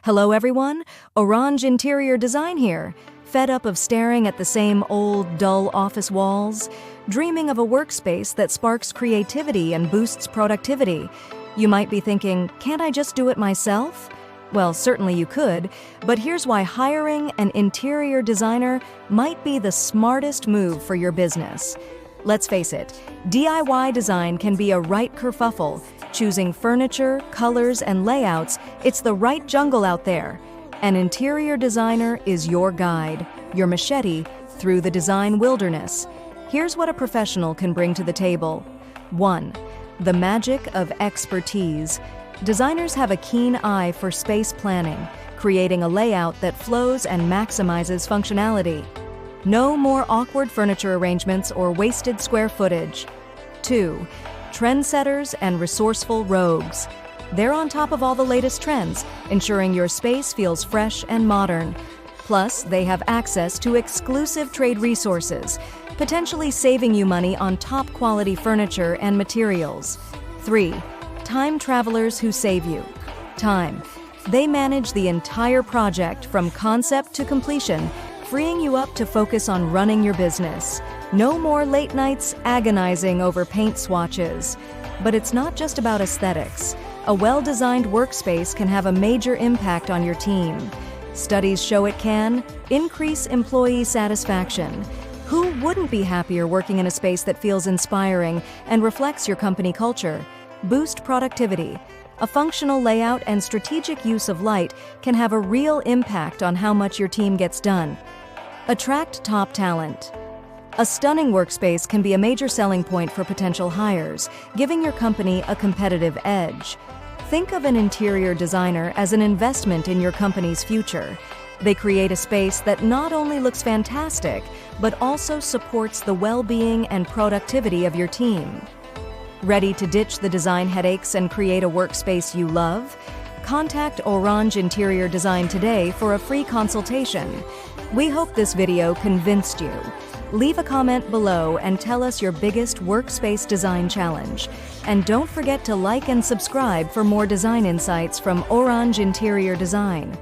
Hello everyone, Oraanj Interior Design here. Fed up of staring at the same old, dull office walls? Dreaming of a workspace that sparks creativity and boosts productivity? You might be thinking, can't I just do it myself? Well, certainly you could, but here's why hiring an interior designer might be the smartest move for your business. Let's face it, DIY design can be a right kerfuffle. Choosing furniture, colors, and layouts, it's the right jungle out there. An interior designer is your guide, your machete, through the design wilderness. Here's what a professional can bring to the table. 1. The magic of expertise. Designers have a keen eye for space planning, creating a layout that flows and maximizes functionality. No more awkward furniture arrangements or wasted square footage. 2. Trendsetters and Resourceful Rogues. They're on top of all the latest trends, ensuring your space feels fresh and modern. Plus, they have access to exclusive trade resources, potentially saving you money on top-quality furniture and materials. 3. Time travelers who save you time. They manage the entire project from concept to completion, freeing you up to focus on running your business. No more late nights agonizing over paint swatches. But it's not just about aesthetics. A well-designed workspace can have a major impact on your team. Studies show it can increase employee satisfaction. Who wouldn't be happier working in a space that feels inspiring and reflects your company culture? Boost productivity. A functional layout and strategic use of light can have a real impact on how much your team gets done. Attract top talent. A stunning workspace can be a major selling point for potential hires, giving your company a competitive edge. Think of an interior designer as an investment in your company's future. They create a space that not only looks fantastic, but also supports the well-being and productivity of your team. Ready to ditch the design headaches and create a workspace you love? Contact Oraanj Interior Design today for a free consultation. We hope this video convinced you. Leave a comment below and tell us your biggest workspace design challenge. And don't forget to like and subscribe for more design insights from Oraanj Interior Design.